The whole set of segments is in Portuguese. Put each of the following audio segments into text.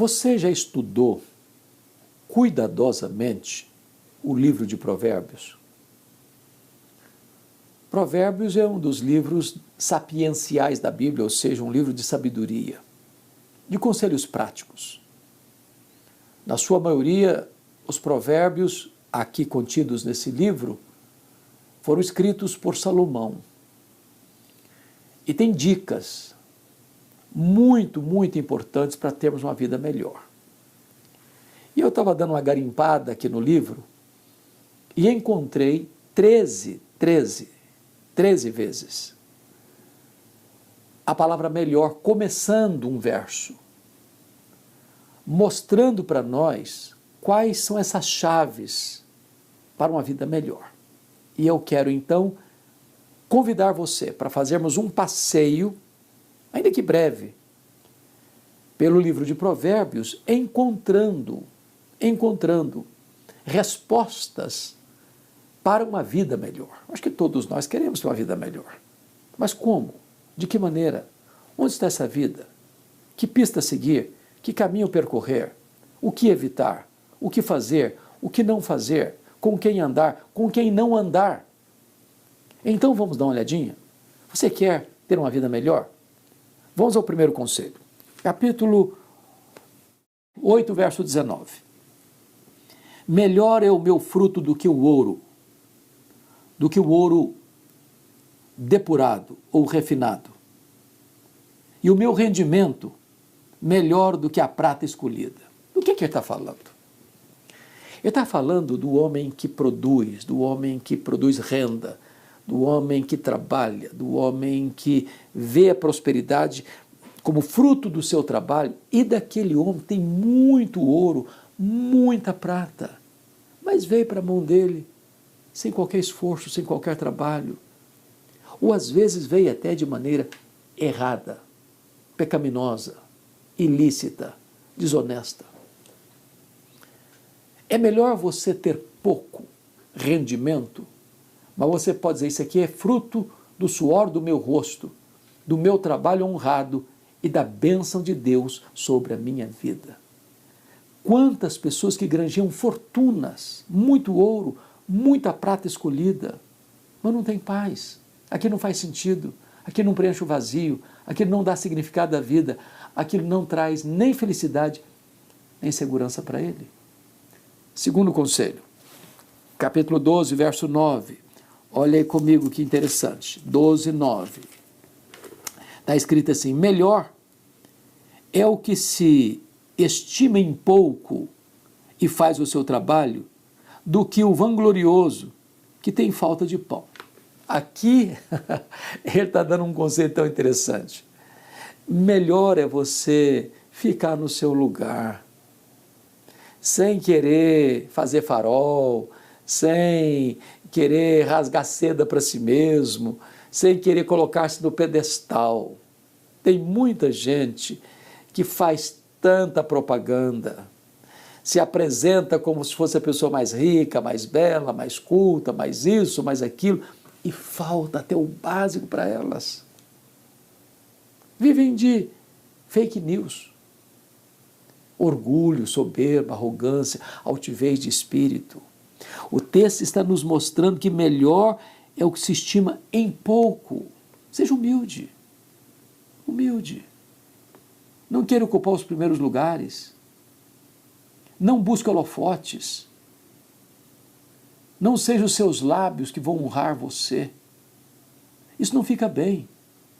Você já estudou cuidadosamente o livro de Provérbios? Provérbios é um dos livros sapienciais da Bíblia, ou seja, um livro de sabedoria, de conselhos práticos. Na sua maioria, os provérbios aqui contidos nesse livro foram escritos por Salomão. E tem dicas muito importantes para termos uma vida melhor. E eu estava dando uma garimpada aqui no livro e encontrei 13 vezes a palavra melhor, começando um verso, mostrando para nós quais são essas chaves para uma vida melhor. E eu quero então convidar você para fazermos um passeio, ainda que breve, pelo livro de Provérbios, encontrando respostas para uma vida melhor. Acho que todos nós queremos ter uma vida melhor. Mas como? De que maneira? Onde está essa vida? Que pista seguir? Que caminho percorrer? O que evitar? O que fazer? O que não fazer? Com quem andar? Com quem não andar? Então vamos dar uma olhadinha? Você quer ter uma vida melhor? Vamos ao primeiro conselho. Capítulo 8, verso 19. Melhor é o meu fruto do que o ouro depurado ou refinado. E o meu rendimento melhor do que a prata escolhida. Do que ele está falando? Ele está falando do homem que produz, renda, do homem que trabalha, do homem que vê a prosperidade como fruto do seu trabalho, e daquele homem tem muito ouro, muita prata, mas veio para a mão dele sem qualquer esforço, sem qualquer trabalho, ou às vezes veio até de maneira errada, pecaminosa, ilícita, desonesta. É melhor você ter pouco rendimento, mas você pode dizer, isso aqui é fruto do suor do meu rosto, do meu trabalho honrado e da bênção de Deus sobre a minha vida. Quantas pessoas que granjeiam fortunas, muito ouro, muita prata escolhida, mas não tem paz, aquilo não faz sentido, aquilo não preenche o vazio, aquilo não dá significado à vida, aquilo não traz nem felicidade, nem segurança para ele. Segundo conselho, capítulo 12, verso 9, olha aí comigo que interessante, 12, 9, está escrito assim, melhor é o que se estima em pouco e faz o seu trabalho, do que o vanglorioso que tem falta de pão. Aqui, ele está dando um conceito tão interessante. Melhor é você ficar no seu lugar, sem querer fazer farol, sem querer rasgar seda para si mesmo, sem querer colocar-se no pedestal. Tem muita gente que faz tanta propaganda, se apresenta como se fosse a pessoa mais rica, mais bela, mais culta, mais isso, mais aquilo, e falta até o básico para elas. Vivem de fake news, orgulho, soberba, arrogância, altivez de espírito. O texto está nos mostrando que melhor é o que se estima em pouco. Seja humilde, humilde. Não queira ocupar os primeiros lugares. Não busque holofotes. Não sejam os seus lábios que vão honrar você. Isso não fica bem.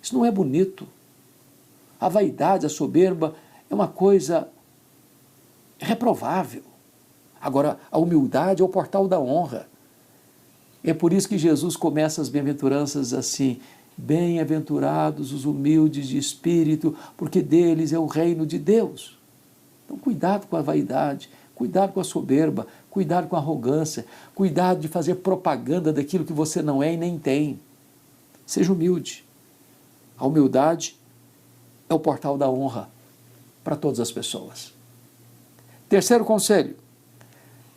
Isso não é bonito. A vaidade, a soberba é uma coisa reprovável. Agora, a humildade é o portal da honra. É por isso que Jesus começa as bem-aventuranças assim, bem-aventurados os humildes de espírito, porque deles é o reino de Deus. Então, cuidado com a vaidade, cuidado com a soberba, cuidado com a arrogância, cuidado de fazer propaganda daquilo que você não é e nem tem. Seja humilde. A humildade é o portal da honra para todas as pessoas. Terceiro conselho,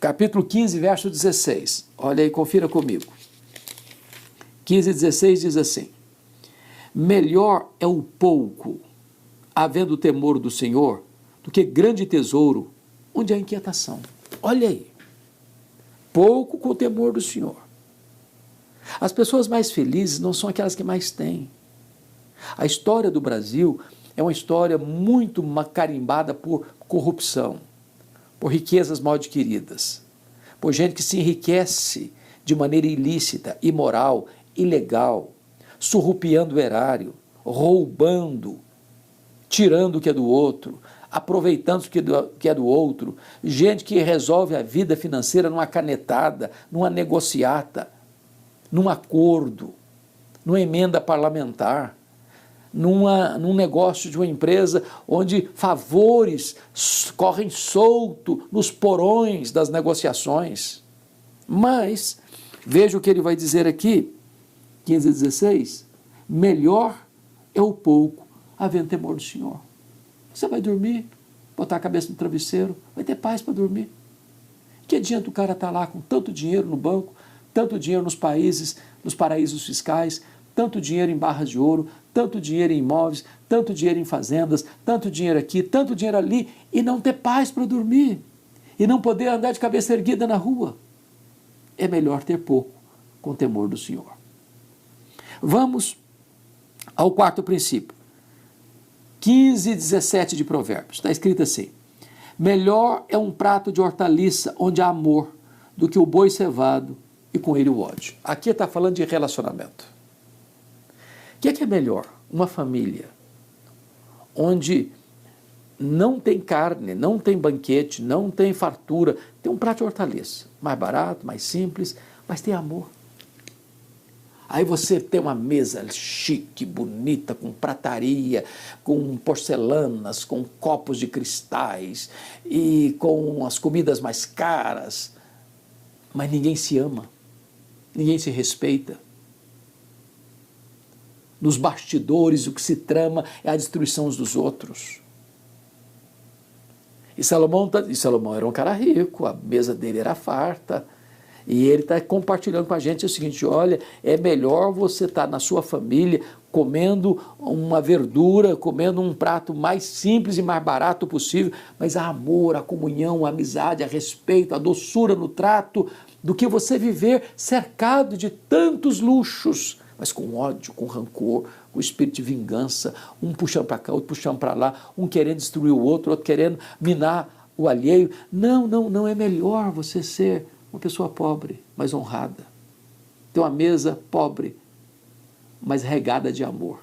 capítulo 15, verso 16. Olha aí, confira comigo. 15 e 16 diz assim, melhor é o pouco, havendo temor do Senhor, do que grande tesouro onde há inquietação. Olha aí, pouco com o temor do Senhor. As pessoas mais felizes não são aquelas que mais têm. A história do Brasil é uma história muito carimbada por corrupção, por riquezas mal adquiridas, por gente que se enriquece de maneira ilícita, imoral, ilegal, surrupiando o erário, roubando, tirando o que é do outro, aproveitando o que é do outro, gente que resolve a vida financeira numa canetada, numa negociata, num acordo, numa emenda parlamentar, num negócio de uma empresa onde favores correm solto nos porões das negociações. Mas, veja o que ele vai dizer aqui, 15 a 16, melhor é o pouco, havendo temor do Senhor. Você vai dormir, botar a cabeça no travesseiro, vai ter paz para dormir. Que adianta o cara estar lá com tanto dinheiro no banco, tanto dinheiro nos paraísos fiscais, tanto dinheiro em barras de ouro, tanto dinheiro em imóveis, tanto dinheiro em fazendas, tanto dinheiro aqui, tanto dinheiro ali, e não ter paz para dormir, e não poder andar de cabeça erguida na rua. É melhor ter pouco com temor do Senhor. Vamos ao quarto princípio. 15 e 17 de Provérbios. Está escrito assim: melhor é um prato de hortaliça onde há amor do que o boi cevado e com ele o ódio. Aqui está falando de relacionamento. O que é melhor? Uma família onde não tem carne, não tem banquete, não tem fartura, tem um prato de hortaliça, mais barato, mais simples, mas tem amor. Aí você tem uma mesa chique, bonita, com prataria, com porcelanas, com copos de cristais e com as comidas mais caras, mas ninguém se ama, ninguém se respeita. Nos bastidores, o que se trama é a destruição uns dos outros. E Salomão era um cara rico, a mesa dele era farta, e ele está compartilhando com a gente o seguinte: olha, é melhor você estar na sua família comendo uma verdura, comendo um prato mais simples e mais barato possível, mas há amor, a comunhão, a amizade, a respeito, a doçura no trato, do que você viver cercado de tantos luxos, mas com ódio, com rancor, com espírito de vingança, um puxando para cá, outro puxando para lá, um querendo destruir o outro querendo minar o alheio. Não é melhor você ser uma pessoa pobre, mas honrada. Ter uma mesa pobre, mas regada de amor.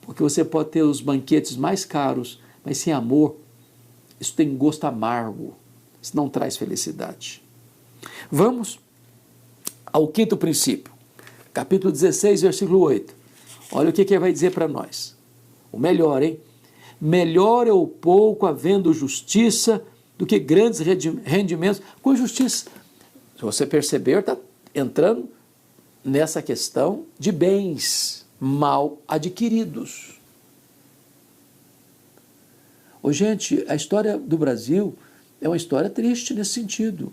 Porque você pode ter os banquetes mais caros, mas sem amor, isso tem gosto amargo, isso não traz felicidade. Vamos ao quinto princípio. Capítulo 16, versículo 8. Olha o que ele vai dizer para nós. O melhor, hein? Melhor é o pouco havendo justiça do que grandes rendimentos com justiça. Se você perceber, está entrando nessa questão de bens mal adquiridos. Ô, gente, a história do Brasil é uma história triste nesse sentido.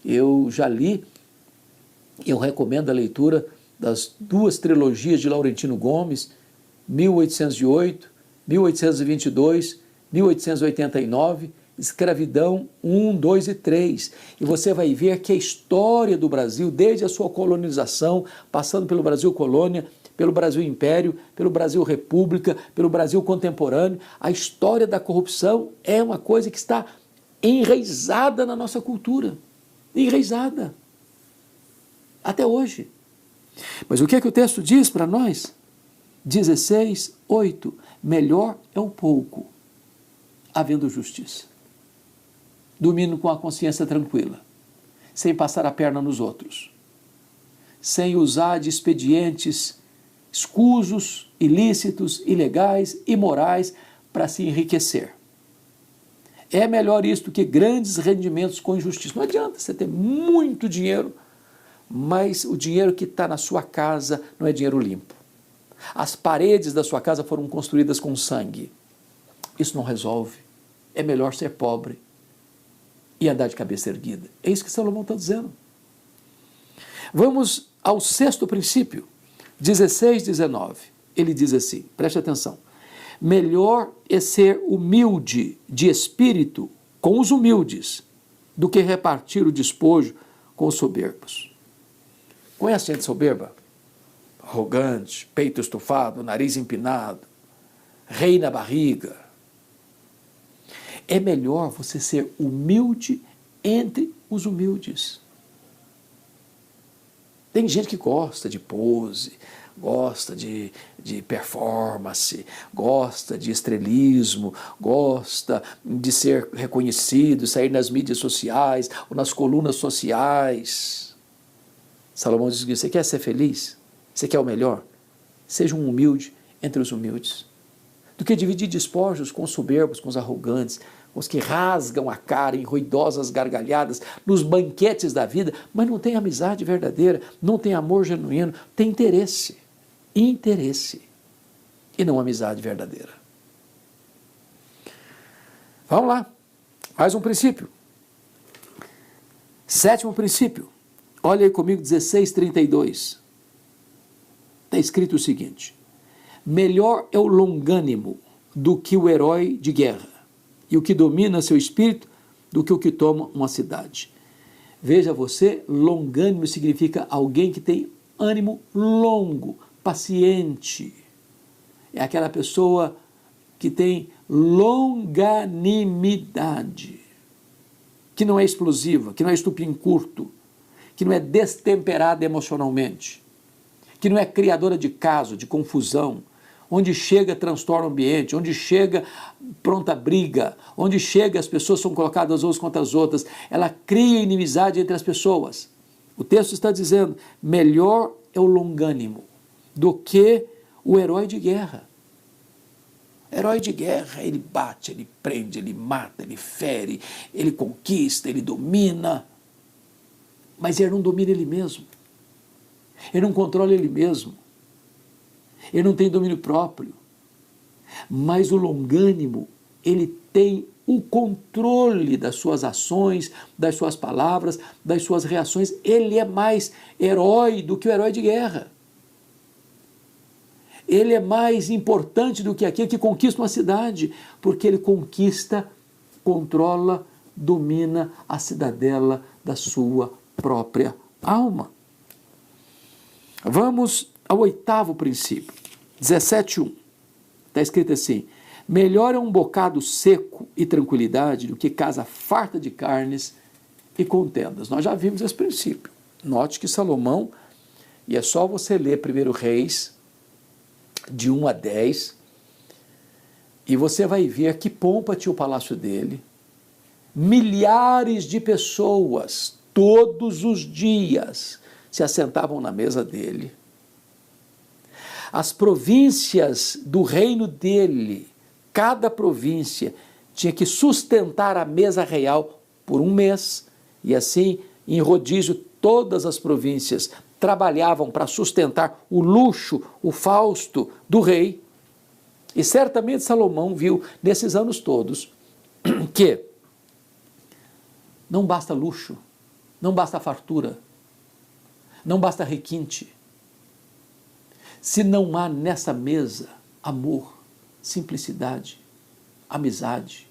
Eu já li, eu recomendo a leitura das duas trilogias de Laurentino Gomes, 1808, 1822, 1889, Escravidão 1, 2 e 3. E você vai ver que a história do Brasil, desde a sua colonização, passando pelo Brasil Colônia, pelo Brasil Império, pelo Brasil República, pelo Brasil Contemporâneo, a história da corrupção é uma coisa que está enraizada na nossa cultura. Enraizada. Até hoje. Mas o que é que o texto diz para nós? 16, 8. Melhor é o pouco, havendo justiça. Dormindo com a consciência tranquila, sem passar a perna nos outros, sem usar de expedientes escusos, ilícitos, ilegais, imorais para se enriquecer. É melhor isto que grandes rendimentos com injustiça. Não adianta você ter muito dinheiro, mas o dinheiro que está na sua casa não é dinheiro limpo. As paredes da sua casa foram construídas com sangue. Isso não resolve. É melhor ser pobre e andar de cabeça erguida. É isso que Salomão está dizendo. Vamos ao sexto princípio, 16, 19. Ele diz assim, preste atenção. melhor é ser humilde de espírito com os humildes do que repartir o despojo com os soberbos. Conhece gente soberba? Arrogante, peito estufado, nariz empinado, rei na barriga. É melhor você ser humilde entre os humildes. Tem gente que gosta de pose, gosta de performance, gosta de estrelismo, gosta de ser reconhecido, sair nas mídias sociais ou nas colunas sociais. Salomão diz que você quer ser feliz? Você quer o melhor? Seja um humilde entre os humildes. Do que dividir despojos com os soberbos, com os arrogantes, com os que rasgam a cara em ruidosas gargalhadas nos banquetes da vida, mas não tem amizade verdadeira, não tem amor genuíno, tem interesse. Interesse. E não amizade verdadeira. Vamos lá. Mais um princípio. Sétimo princípio. Olha aí comigo, 16:32. Está escrito o seguinte: melhor é o longânimo do que o herói de guerra, e o que domina seu espírito do que o que toma uma cidade. Veja você, longânimo significa alguém que tem ânimo longo, paciente. É aquela pessoa que tem longanimidade, que não é explosiva, que não é estupim curto, que não é destemperada emocionalmente, que não é criadora de caso, de confusão, onde chega transtorna o ambiente, onde chega pronta briga, onde chega as pessoas são colocadas umas contra as outras, ela cria inimizade entre as pessoas. O texto está dizendo, melhor é o longânimo do que o herói de guerra. Herói de guerra, ele bate, ele prende, ele mata, ele fere, ele conquista, ele domina, mas ele não domina ele mesmo. Ele não controla ele mesmo. Ele não tem domínio próprio. Mas o longânimo, ele tem o controle das suas ações, das suas palavras, das suas reações. Ele é mais herói do que o herói de guerra. Ele é mais importante do que aquele que conquista uma cidade, porque ele conquista, controla, domina a cidadela da sua própria alma. Vamos ao oitavo princípio, 17:1. Está escrito assim: melhor é um bocado seco e tranquilidade do que casa farta de carnes e contendas. Nós já vimos esse princípio. Note que Salomão, e é só você ler 1 Reis, de 1 a 10, e você vai ver que pompa tinha o palácio dele, milhares de pessoas, todos os dias, se assentavam na mesa dele. As províncias do reino dele, cada província tinha que sustentar a mesa real por um mês, e assim, em rodízio, todas as províncias trabalhavam para sustentar o luxo, o fausto do rei. E certamente Salomão viu nesses anos todos que não basta luxo, não basta fartura, não basta requinte, se não há nessa mesa amor, simplicidade, amizade,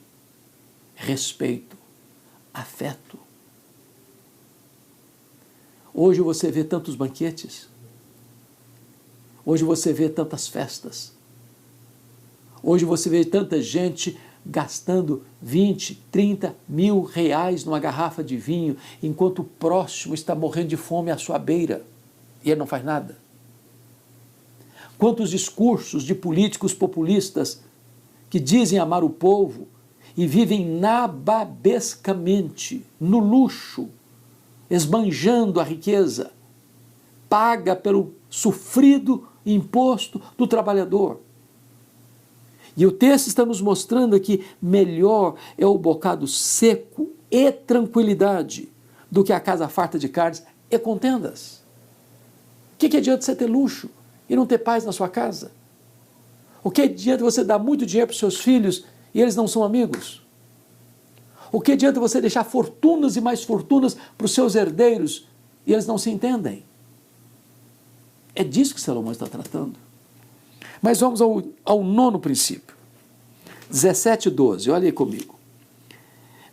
respeito, afeto. Hoje você vê tantos banquetes, hoje você vê tantas festas, hoje você vê tanta gente gastando 20, 30 mil reais numa garrafa de vinho, enquanto o próximo está morrendo de fome à sua beira e ele não faz nada. Quantos discursos de políticos populistas que dizem amar o povo e vivem nababescamente, no luxo, esbanjando a riqueza, paga pelo sofrido imposto do trabalhador. E o texto está nos mostrando aqui, melhor é o bocado seco e tranquilidade do que a casa farta de carnes e contendas. O que adianta você ter luxo e não ter paz na sua casa? O que adianta você dar muito dinheiro para os seus filhos e eles não são amigos? O que adianta você deixar fortunas e mais fortunas para os seus herdeiros e eles não se entendem? É disso que Salomão está tratando. Mas vamos ao nono princípio. 17:12, olha aí comigo.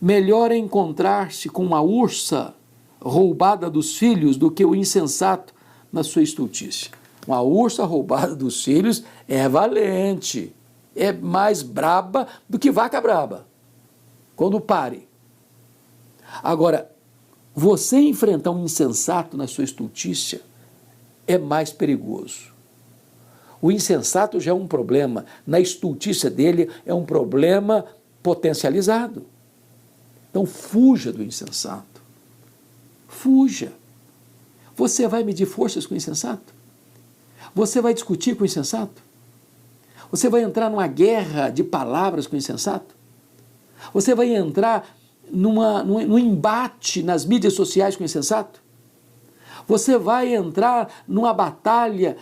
Melhor é encontrar-se com uma ursa roubada dos filhos do que o insensato na sua estultícia. Uma ursa roubada dos filhos é valente, é mais braba do que vaca braba, quando pare. Agora, você enfrentar um insensato na sua estultícia é mais perigoso. O insensato já é um problema, na estultícia dele é um problema potencializado. Então fuja do insensato. Fuja. Você vai medir forças com o insensato? Você vai discutir com o insensato? Você vai entrar numa guerra de palavras com o insensato? Você vai entrar num embate nas mídias sociais com o insensato? Você vai entrar numa batalha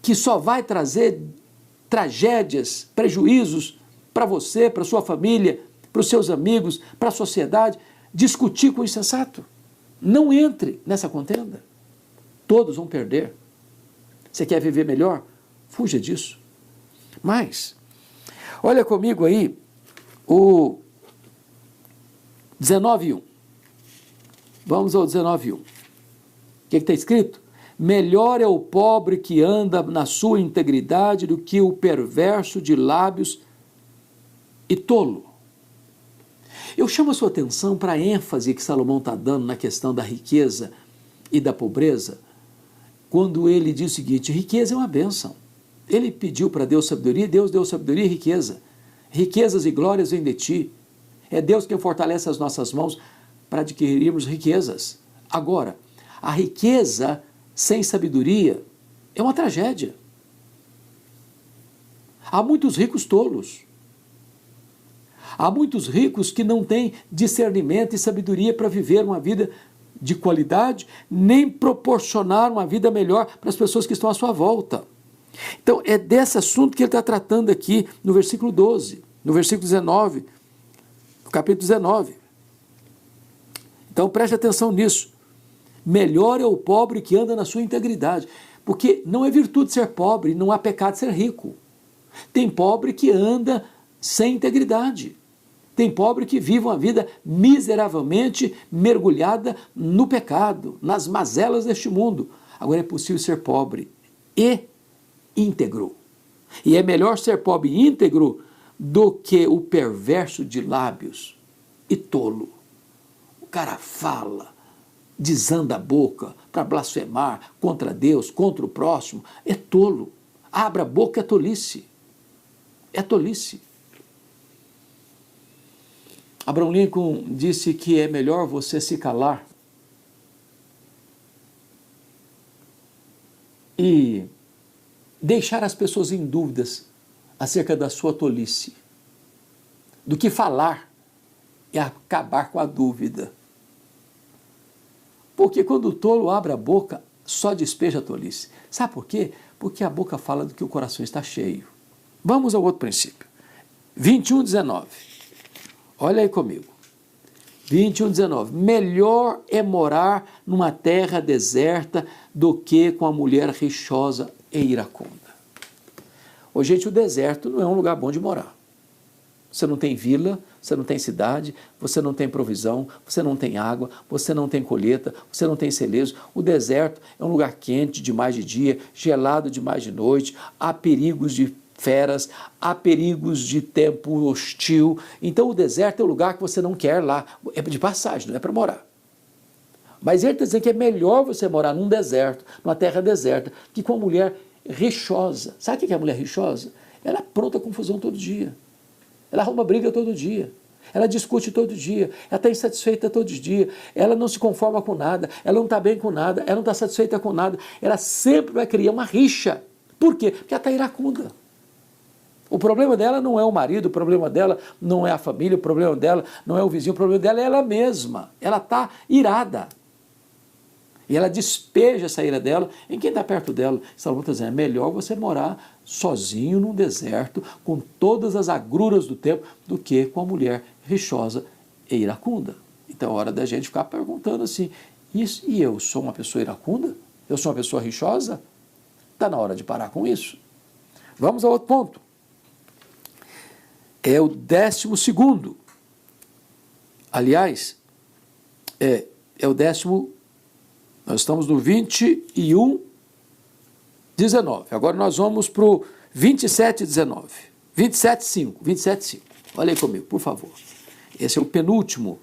que só vai trazer tragédias, prejuízos para você, para sua família, para os seus amigos, para a sociedade? Discutir com o insensato. Não entre nessa contenda. Todos vão perder. Você quer viver melhor? Fuja disso. Mas, olha comigo aí o 19:1. Vamos ao 19:1. O que está escrito? Melhor é o pobre que anda na sua integridade do que o perverso de lábios e tolo. Eu chamo a sua atenção para a ênfase que Salomão está dando na questão da riqueza e da pobreza, quando ele diz o seguinte: riqueza é uma bênção. Ele pediu para Deus sabedoria, Deus deu sabedoria e riqueza. Riquezas e glórias vêm de ti. É Deus quem fortalece as nossas mãos para adquirirmos riquezas. Agora, a riqueza sem sabedoria é uma tragédia. Há muitos ricos tolos. Há muitos ricos que não têm discernimento e sabedoria para viver uma vida de qualidade, nem proporcionar uma vida melhor para as pessoas que estão à sua volta. Então, é desse assunto que ele está tratando aqui no versículo 12, no versículo 19, no capítulo 19. Então, preste atenção nisso. Melhor é o pobre que anda na sua integridade, porque não é virtude ser pobre, não há pecado ser rico. Tem pobre que anda sem integridade. Tem pobre que vive uma vida miseravelmente mergulhada no pecado, nas mazelas deste mundo. Agora é possível ser pobre e íntegro. E é melhor ser pobre e íntegro do que o perverso de lábios e tolo. O cara fala, desanda a boca para blasfemar contra Deus, contra o próximo. É tolo. Abra a boca, é tolice. É tolice. Abraham Lincoln disse que é melhor você se calar e deixar as pessoas em dúvidas acerca da sua tolice, do que falar e acabar com a dúvida. Porque quando o tolo abre a boca, só despeja a tolice. Sabe por quê? Porque a boca fala do que o coração está cheio. Vamos ao outro princípio. 21:19. Olha aí comigo. 21:19. Melhor é morar numa terra deserta do que com a mulher rixosa e iracunda. Ô, gente, o deserto não é um lugar bom de morar. Você não tem vila, você não tem cidade, você não tem provisão, você não tem água, você não tem colheita, você não tem celeiros. O deserto é um lugar quente demais de dia, gelado demais de noite, há perigos de feras, há perigos de tempo hostil. Então o deserto é o lugar que você não quer lá, é de passagem, não é para morar. Mas ele está dizendo que é melhor você morar num deserto, numa terra deserta, que com uma mulher rixosa. Sabe o que é a mulher rixosa? Ela apronta confusão todo dia. Ela arruma briga todo dia. Ela discute todo dia. Ela está insatisfeita todo dia. Ela não se conforma com nada. Ela não está bem com nada. Ela não está satisfeita com nada. Ela sempre vai criar uma rixa. Por quê? Porque ela está iracunda. O problema dela não é o marido, o problema dela não é a família, o problema dela não é o vizinho, o problema dela é ela mesma. Ela está irada. E ela despeja essa ira dela em quem está perto dela. Salomão está dizendo, é melhor você morar sozinho num deserto, com todas as agruras do tempo, do que com a mulher rixosa e iracunda. Então é hora da gente ficar perguntando assim, e eu sou uma pessoa iracunda? Eu sou uma pessoa rixosa? Está na hora de parar com isso. Vamos ao outro ponto. é o 12º. Aliás, é o décimo. Nós estamos no 21, 19. Agora nós vamos para o 27, 19. 27, 5. 27, 5. Olha aí comigo, por favor. Esse é o penúltimo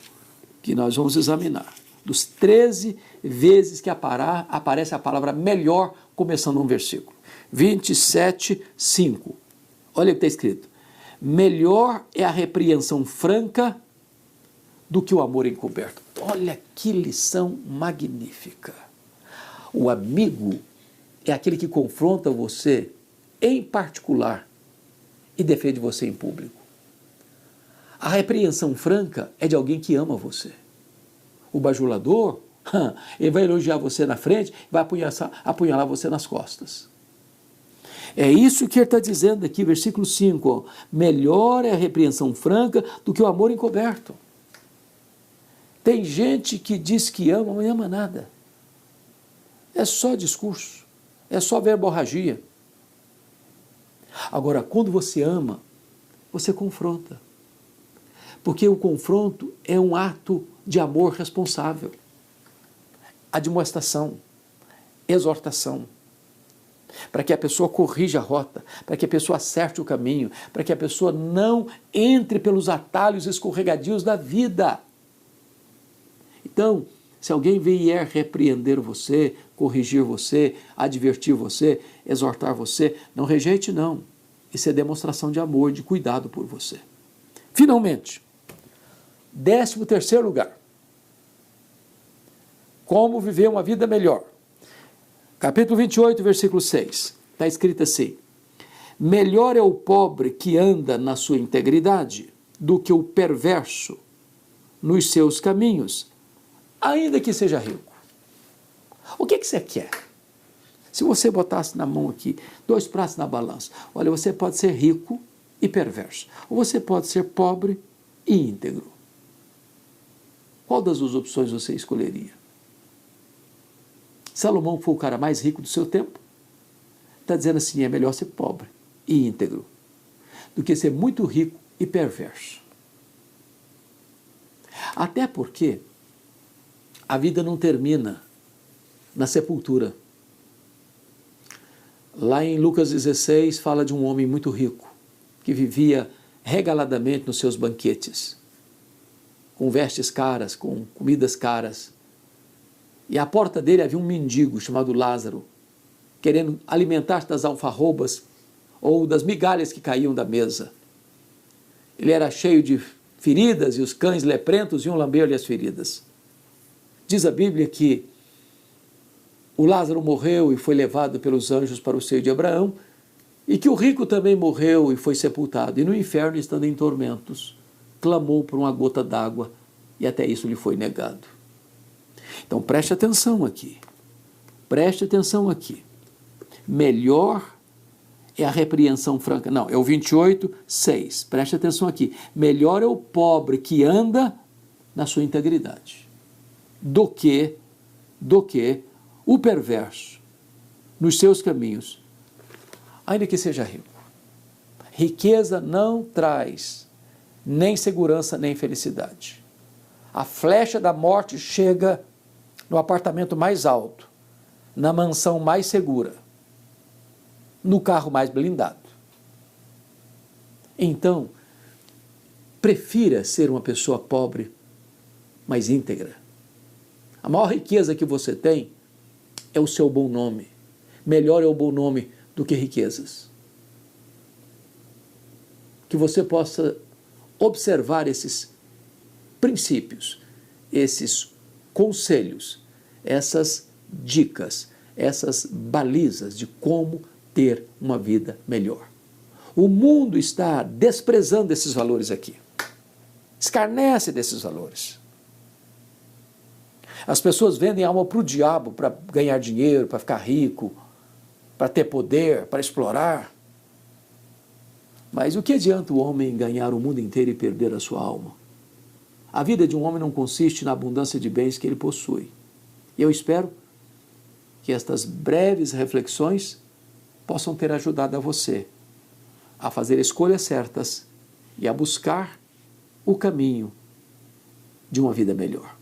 que nós vamos examinar. Dos 13 vezes que aparece a palavra melhor, começando um versículo. 27, 5. Olha o que está escrito. Melhor é a repreensão franca do que o amor encoberto. Olha que lição magnífica. O amigo é aquele que confronta você em particular e defende você em público. A repreensão franca é de alguém que ama você. O bajulador, ele vai elogiar você na frente, vai apunhalar você nas costas. É isso que ele está dizendo aqui, versículo 5. Ó. Melhor é a repreensão franca do que o amor encoberto. Tem gente que diz que ama, mas não ama nada. É só discurso, é só verborragia. Agora, quando você ama, você confronta. Porque o confronto é um ato de amor responsável. Admoestação, exortação. Para que a pessoa corrija a rota, para que a pessoa acerte o caminho, para que a pessoa não entre pelos atalhos escorregadios da vida. Então, se alguém vier repreender você, corrigir você, advertir você, exortar você, não rejeite não. Isso é demonstração de amor, de cuidado por você. Finalmente, 13º lugar. Como viver uma vida melhor. Capítulo 28, versículo 6. Está escrito assim. Melhor é o pobre que anda na sua integridade do que o perverso nos seus caminhos, ainda que seja rico. O que você quer? Se você botasse na mão aqui 2 pratos na balança, olha, você pode ser rico e perverso, ou você pode ser pobre e íntegro. Qual das duas opções você escolheria? Salomão foi o cara mais rico do seu tempo. Está dizendo assim, é melhor ser pobre e íntegro do que ser muito rico e perverso. Até porque a vida não termina na sepultura. Lá em Lucas 16 fala de um homem muito rico que vivia regaladamente nos seus banquetes, com vestes caras, com comidas caras. E à porta dele havia um mendigo chamado Lázaro, querendo alimentar-se das alfarrobas ou das migalhas que caíam da mesa. Ele era cheio de feridas e os cães leprentos iam lamber-lhe as feridas. Diz a Bíblia que o Lázaro morreu e foi levado pelos anjos para o seio de Abraão, e que o rico também morreu e foi sepultado, e no inferno, estando em tormentos, clamou por uma gota d'água, e até isso lhe foi negado. Então preste atenção aqui, melhor é a repreensão franca, não, é o 28, 6, preste atenção aqui, melhor é o pobre que anda na sua integridade, do que o perverso nos seus caminhos, ainda que seja rico. Riqueza não traz nem segurança nem felicidade. A flecha da morte chega no apartamento mais alto, na mansão mais segura, no carro mais blindado. Então, prefira ser uma pessoa pobre, mas íntegra. A maior riqueza que você tem é o seu bom nome. Melhor é o bom nome do que riquezas. Que você possa observar esses princípios, esses conselhos, essas dicas, essas balizas de como ter uma vida melhor. O mundo está desprezando esses valores aqui. Escarnece desses valores. As pessoas vendem a alma para o diabo para ganhar dinheiro, para ficar rico, para ter poder, para explorar. Mas o que adianta o homem ganhar o mundo inteiro e perder a sua alma? A vida de um homem não consiste na abundância de bens que ele possui. E eu espero que estas breves reflexões possam ter ajudado a você a fazer escolhas certas e a buscar o caminho de uma vida melhor.